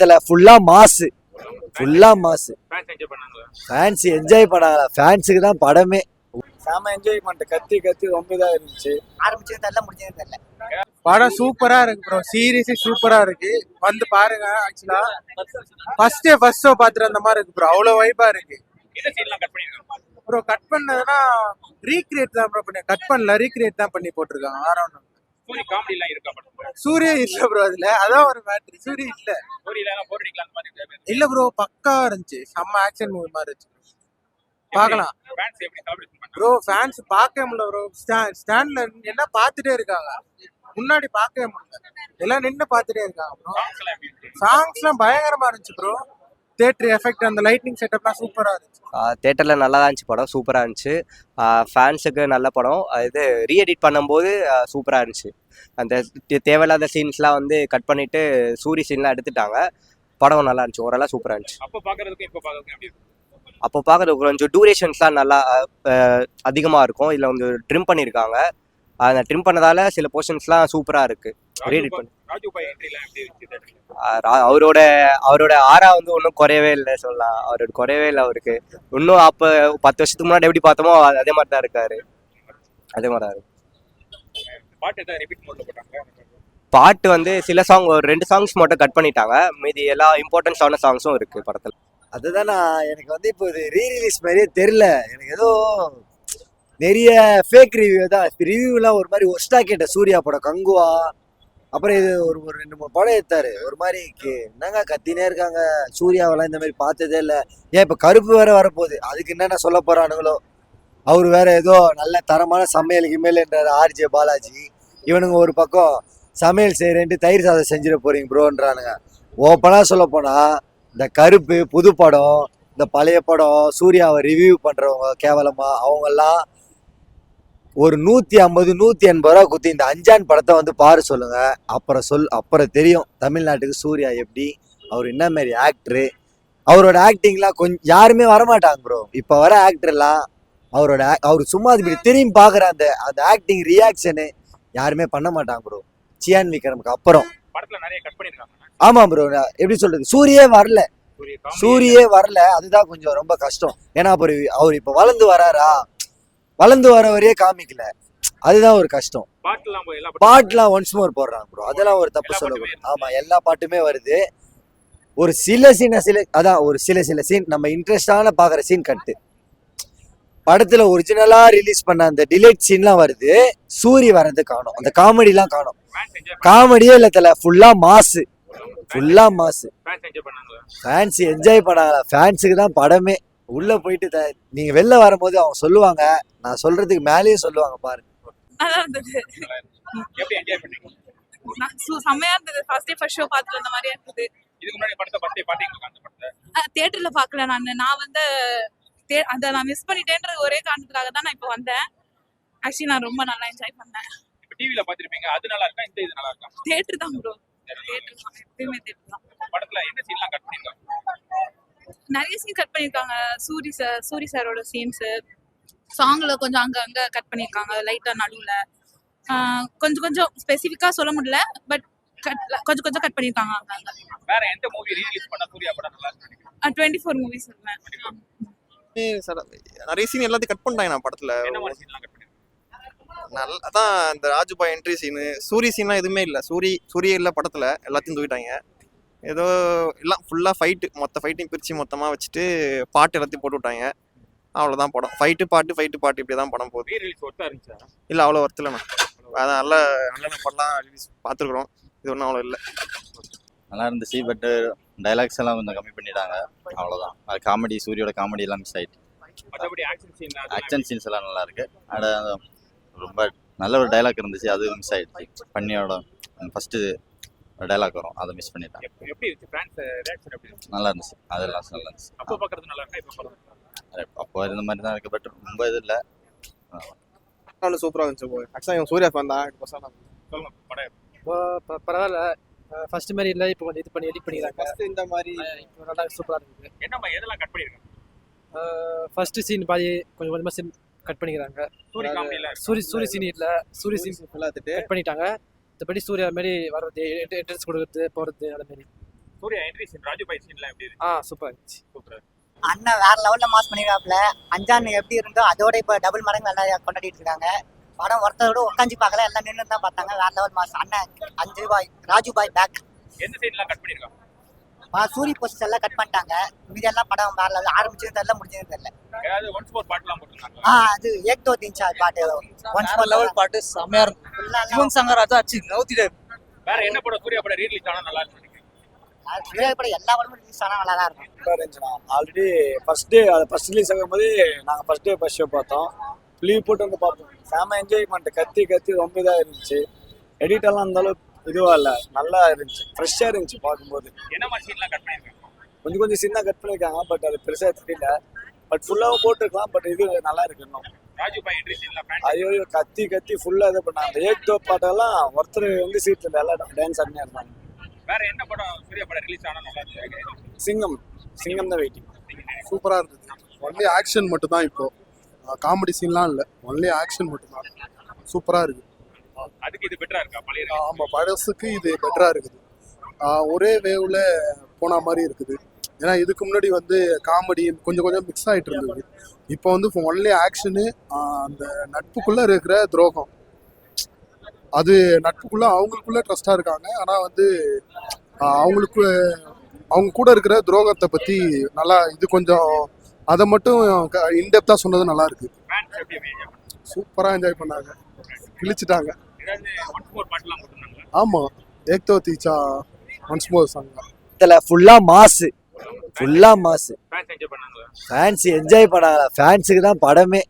படத்துல ஃபுல்லா மாசு, ஃபுல்லா மாசு. ஃபேன்ஸ் என்ஜாய் பண்ணாங்களா? ஃபேன்ஸுக்கு தான் படமே. செம என்ஜாய்மெண்ட், கத்தி கத்தி ரொம்ப இதா இருந்துச்சு. ஆரம்பிச்சது தெரியல, முடிஞ்சது தெரியல. படம் சூப்பரா இருக்கு ப்ரோ, சீரியஸே சூப்பரா இருக்கு. வந்து பாருங்க. ஆக்சுவலா ஃபர்ஸ்ட் ஷோ பாத்துட்டு அந்த மாதிரி இருக்கு ப்ரோ, அவ்வளவு வைபா இருக்கு. ப்ரோ கட் பண்ணதுன்னா ரீக்ரியேட் தான் ப்ரோ பண்ணி, கட் பண்ணல, ரீக்ரியேட் தான் பண்ணி போட்டிருக்காங்க. ஆரோன் சூரிய இல்ல ப்ரோ அதுல, அதான் ஒரு மேட்ரு. சூரிய இல்ல ப்ரோ, பக்கா இருந்துச்சு. செம்ம ஆக்ஷன் மூவி மாதிரி இருந்துச்சு. பார்க்கலாம் ப்ரோ. ஃபேன்ஸ் பார்க்கவே முடியல ப்ரோ, ஸ்டாண்ட்ல எல்லாம் பார்த்துட்டே இருக்காங்க. முன்னாடி பார்க்கவே முடியல, எல்லாம் நின்று பார்த்துட்டே இருக்காங்க ப்ரோ. சாங்ஸ்லாம் பயங்கரமா இருந்துச்சு ப்ரோ. தியேட்டர் எஃபெக்ட், அந்த லைட்னிங் செட்டப்லாம் சூப்பரா இருந்துச்சு. தேட்டரில் நல்லா தான் இருந்துச்சு படம், சூப்பராக இருந்துச்சு. ஃபேன்ஸுக்கு நல்ல படம். இது ரீஎடிட் பண்ணும்போது சூப்பராக இருந்துச்சு. அந்த தேவையில்லாத சீன்ஸ்லாம் வந்து கட் பண்ணிவிட்டு சூரிய சீன்லாம் எடுத்துட்டாங்க. படம் நல்லா இருந்துச்சு, ஓரளவு சூப்பராக இருந்துச்சு. அப்போ பார்க்குறதுக்கு கொஞ்சம் டூரேஷன்ஸ்லாம் நல்லா அதிகமாக இருக்கும். இதில் வந்து ட்ரிம் பண்ணியிருக்காங்க. அதை ட்ரிம் பண்ணதால சில போர்ஷன்ஸ்லாம் சூப்பராக இருக்குது. ரீஎடிட் பண்ணி அவரோட ஆறா வந்து ஒன்றும் குறையவே இல்லை சொல்லலாம். அவரோட குறையவே இல்லை அவருக்கு. இன்னும் அப்போ 10 வருஷத்துக்கு முன்னாடி எப்படி பார்த்தோமோ அதே மாதிரி தான் இருக்காரு. அதே மாதிரி தான் இருக்கு. பாட்டு வந்து சில சாங், ஒரு 2 சாங்ஸ் மட்டும் கட் பண்ணிட்டாங்க. மீதி எல்லா இம்பார்ட்டன்ஸான சாங்ஸும் இருக்கு படத்தில். அதுதான் எனக்கு வந்து இப்போ இது ரீரிலீஸ் மாதிரியே தெரியல. எனக்கு ஏதோ நிறைய ஃபேக் ரிவ்யூ தான். ரிவ்யூலாம் ஒரு மாதிரி ஒஸ்டா கேட்ட. சூர்யா படம் கங்குவா, அப்புறம் இது ஒரு 2-3 படம் எடுத்தாரு. ஒரு மாதிரி என்னங்க கத்தினே இருக்காங்க. சூர்யாவெல்லாம் இந்த மாதிரி பார்த்ததே இல்லை. ஏன் இப்போ கருப்பு வேற வரப்போகுது, அதுக்கு என்னென்ன சொல்ல போறானுங்களோ. அவர் வேற ஏதோ நல்ல தரமான சமையலுக்கு மேலேன்றாரு ஆர்ஜே பாலாஜி. இவனுங்க ஒரு பக்கம் சமையல் செய்யறேன்ட்டு தயிர் சாதம் செஞ்சிட போறீங்க ப்ரோன்றானுங்க. ஓப்பனாக சொல்ல போனா இந்த கருப்பு புது படம், இந்த பழைய படம், சூர்யாவை ரிவ்யூ பண்றவங்க கேவலமா அவங்கெல்லாம் ஒரு 150-180 ரூபா குத்தி இந்த அஞ்சான் படத்தை வந்து பாரு சொல்லுங்க. அப்புறம் தெரியும் தமிழ்நாட்டுக்கு சூர்யா எப்படி, அவர் என்ன மாதிரி ஆக்டரு. அவரோட ஆக்டிங்லாம் கொஞ்சம் யாருமே வரமாட்டாங்க ப்ரோ. இப்போ வர ஆக்டர்லாம் அவர் சும்மா இப்படி திரும்பி பார்க்குற அந்த ஆக்டிங் ரியாக்ஷனு யாருமே பண்ண மாட்டாங்க ப்ரோ. சியான் விக்ரமுக்கு அப்புறம் ஆமா ப்ரோ. எப்படி சொல்றது, சூரியே வரல. அதுதான் கொஞ்சம் ரொம்ப கஷ்டம். ஏன்னா அப்புறம் அவர் இப்போ வளர்ந்து வர வரையே காமிக்கல. அதுதான் ஒரு கஷ்டம். பாட்டுலாம் ஒன்ஸ் மோர் போடுறாங்க ப்ரோ, அதெல்லாம் ஒரு தப்பு சொல்ல. ஆமா, எல்லா பாட்டுமே வருது. ஒரு சில சீன் நம்ம இன்ட்ரெஸ்டான பாக்குற சீன் கட்டு. படத்துல ஒரிஜினலா ரிலீஸ் பண்ண அந்த டிலேட் சீன்லாம் வருது. சூரி வர்றது காணும், அந்த காமெடிலாம் காணும். காமெடியே இல்ல தல, ஃபுல்லா மாசு. ஃபேன்ஸ் என்ஜாய் பண்ணாங்களா? ஃபேன்ஸுக்கு தான் படமே. உள்ள போயிட்டு நீங்க வெளில வரும்போது அவங்க சொல்லுவாங்க, நான் சொல்றதுக்கு மேலேயே சொல்லுவாங்க பாரு. செம்மையா இருந்தது. ஃபர்ஸ்ட் ஷோ பார்த்துட்டு அந்த மாதிரியா இருந்தது. தியேட்டர்ல பார்க்கல நான் வந்து அதை நான் மிஸ் பண்ணிட்டேன்ற ஒரே காரணத்துக்காக தான் நான் இப்போ வந்தேன். ஆக்சுவலி நான் ரொம்ப நல்லா என்ஜாய் பண்ணேன். டிவில பாத்திருப்பீங்க, அது நல்லா இருக்கா இந்த இது நல்லா இருக்கா? தியேட்டர் தான் ப்ரோ, தியேட்டர் தான், எப்பவுமே தியேட்டர் தான். படத்துல என்ன சீன்லாம் கட் பண்ணிருக்காங்க? நிறைய சீன் கட் பண்ணிருக்காங்க. சூரி சாரோட சீன்ஸ், சாங்ல கொஞ்சம் அங்க கட் பண்ணிருக்காங்க. லைட்டா நடுவுல கொஞ்சம் ஸ்பெசிஃபிக்கா சொல்ல முடியல, பட் கொஞ்சம் கட் பண்ணிருக்காங்க அங்க. வேற எந்த மூவி ரிலீஸ் பண்ண சூர்யா படம் நல்லா இருக்கு? 24 மூவிஸ் இருக்கேன். நிறைய சீன் எல்லாத்தையும் கட் பண்ணிட்டாங்க நான் படத்துல. என்ன மாதிரி சீன்லாம் கட் பண்ணிருக்காங்க? அதான் இந்த ராஜுபாய் என்ட்ரி சீனு, சூரிய சீன்லாம் எதுவுமே இல்லை. சூரிய இல்லை படத்துல, எல்லாத்தையும் தூக்கிட்டாங்க. ஏதோ எல்லாம் ஃபுல்லாக ஃபைட்டு, மொத்த ஃபைட்டையும் பிரித்து மொத்தமாக வச்சுட்டு பாட்டு எல்லாத்தையும் போட்டு விட்டாங்க. அவ்வளோதான் படம். ஃபைட்டு பாட்டு இப்படி தான் படம் போகுது. ரிலீஸ் ஒர்த்தா இருந்துச்சா? இல்லை, அவ்வளோ ஒர்த்து இல்லைண்ணா. அதான் நல்ல படம்லாம் ரிலீஸ் பார்த்துருக்குறோம். இது ஒன்றும் அவ்வளோ இல்லை. நல்லா இருந்துச்சு, பட் டைலாக்ஸ் எல்லாம் கொஞ்சம் கம்மி பண்ணிட்டாங்க, அவ்வளோதான். அது காமெடி, சூரியோட காமெடி எல்லாம் மிஸ் ஆயிட்டு. ஆக்ஷன் சீன்ஸ் எல்லாம் நல்லா இருக்கு. ரொம்ப நல்ல ஒரு டைலாக் இருந்துச்சு, அது மிஸ் ஆயிடுச்சு. பண்ணியோட ஃபர்ஸ்ட் டைலாக் வரும், அதை மிஸ் பண்ணிட்டாங்க. நல்லா இருந்துச்சு, அதெல்லாம் நல்லா இருந்துச்சு. அப்போ இந்த மாதிரி தான் இருக்கு, பட் ரொம்ப இது இல்லை. சூப்பராக இருந்துச்சு. ஆக்சுவலாக சூர்யா ஃபேன் தான். பரவாயில்ல, ஃபர்ஸ்ட் மாதிரி இல்லை, இப்போ கொஞ்சம் இது பண்ணி எடிட் பண்ணிக்கிறாங்க. இந்த மாதிரி இப்போ நல்லா சூப்பராக இருக்குது. என்ன எதெல்லாம் கட் பண்ணிருக்காங்க? ஃபர்ஸ்ட் சீன் பாதி கொஞ்சமாக சீன் கட் பண்ணிக்கிறாங்க. சூரிய சீன் இல்லை, சூரிய சீன் கட் பண்ணிட்டாங்க. மற்றபடி சூர்யா மாதிரி வர்றது, என்ட்ரன்ஸ் கொடுக்குறது, போகிறது, அது மாதிரி சூர்யா என்ட்ரி சீன் ராஜுபாய் சீன்லாம் எப்படி இருக்கு? Super super. அண்ணன் வேற லெவல்ல மாஸ் பண்ணிருக்காப்ல. அஞ்சான் எப்படி இருந்தோ அதோட இப்ப டபுள் மடங்கு நல்லா கொண்டாடிட்டு இருக்காங்க. படம் ஒருத்தரோட உட்காந்து பார்க்கல, எல்லாம் நின்று தான் பார்த்தாங்க. வேற லெவல் மாஸ். அண்ணன் 5 பாய் ராஜுபாய் பேக். எந்த சீன்லாம் கட் பண்ணிருக்காங்க? சூரி போஸ்ட் எல்லாம் கட் பண்ணிட்டாங்க. மீதி எல்லாம் படம் வேற லெவல். ஆரம்பிச்சது தெரியல, முடிஞ்சது தெரியல. ஏதாவது ஒன்ஸ் மோர் பாட்டுலாம் போட்டுருக்காங்க? அது ஏக் தோ தீன் சார் பாட்டு ஒன்ஸ் மோர் லெவல் பாட்டு செமையா இருக்கும். யுவன் சங்கர் ராஜா அச்சு நவுத்திட்டாரு. வேற என்ன படம் சூர்யா படம் ரீரிலீஸ் ஆனா நல்லா இருக்கும்? படம் எல்லா படமும் ரிலீஸ் ஆனா நல்லா தான் இருக்கும். ஆல்ரெடி ஃபர்ஸ்ட் டே அது ஃபர்ஸ்ட் ரிலீஸ் ஆகும்போது நாங்கள் ஃபர்ஸ்ட் டே ஃபர்ஸ்ட் ஷோ பார்த்தோம். லீவ் போட்டு வந்து பார்த்தோம். செம என்ஜாய்மெண்ட். கத்தி கத்தி ரொம்ப இதாக இருந்துச்சு. எடிட் எல்லாம் இருந்தாலும் இதுவாக இல்லை, நல்லா இருந்துச்சு, ஃப்ரெஷ்ஷாக இருந்துச்சு பார்க்கும்போது. என்ன மாதிரி சீன்லாம் கட் பண்ணிருக்காங்க? கொஞ்சம் சின்ன கட் பண்ணியிருக்காங்க, பட் அது பெருசாக தெரியல. பட் ஃபுல்லாகவும் போட்டிருக்கலாம், பட் இது நல்லா இருக்கு இன்னும். ராஜுபாய் என்ட்ரி சீன்லாம் ஐயோ கத்தி கத்தி ஃபுல்லாக இது பண்ணாங்க. அந்த ஏக் தோ பாட்டெல்லாம் ஒருத்தர் வந்து சீட்டில் எல்லாம் டான்ஸ் ஆடினே இருந்தாங்க. வேற என்ன படம் சூர்யா படம் ரிலீஸ் ஆனா நல்லா இருக்கு? சிங்கம் தான் வெயிட்டிங். சூப்பரா இருந்தது. ஒன்லி ஆக்ஷன் மட்டும் தான் இப்போ. காமெடி சீன்லாம் இல்லை, ஒன்லி ஆக்ஷன் மட்டும் தான். சூப்பரா இருக்கு. அதுக்கு இது பெட்டரா இருக்கா பழைய? ஆமா, பழசுக்கு இது பெட்டரா இருக்குது. ஒரே வேவ்ல போன மாதிரி இருக்குது. ஏன்னா இதுக்கு முன்னாடி வந்து காமெடி கொஞ்சம் மிக்ஸ் ஆகிட்டு இருந்தது. இப்போ வந்து ஒன்லி ஆக்ஷனு. அந்த நட்புக்குள்ள இருக்கிற துரோகம், அது நட்புக்குள்ள அவங்களுக்குள்ள ட்ரஸ்டா இருக்காங்க. ஆனா வந்து அவங்களுக்கு அவங்க கூட இருக்கிற துரோகத்தை பத்தி நல்லா இது கொஞ்சம் அதை மட்டும் இன்டெப்தா சொன்னது நல்லா இருக்கு. ஃபேன்ஸ் எப்படி enjoy பண்ணாங்க? சூப்பரா என்ஜாய் பண்ணாங்க, கிழிச்சிட்டாங்க. ஏதாவது ஒன்ஸ் மோர் பாட்டுலாம் போட்டுருக்காங்க? ஆமா, ஏக் தோ தீச்சா ஒன்ஸ் மோர் சாங். இதில் ஃபுல்லாக மாசு. ஃபேன்ஸ் என்ஜாய் பண்ணாங்களா? ஃபேன்ஸ் என்ஜாய் பண்ணாங்களா? ஃபேன்ஸுக்கு தான் படமே.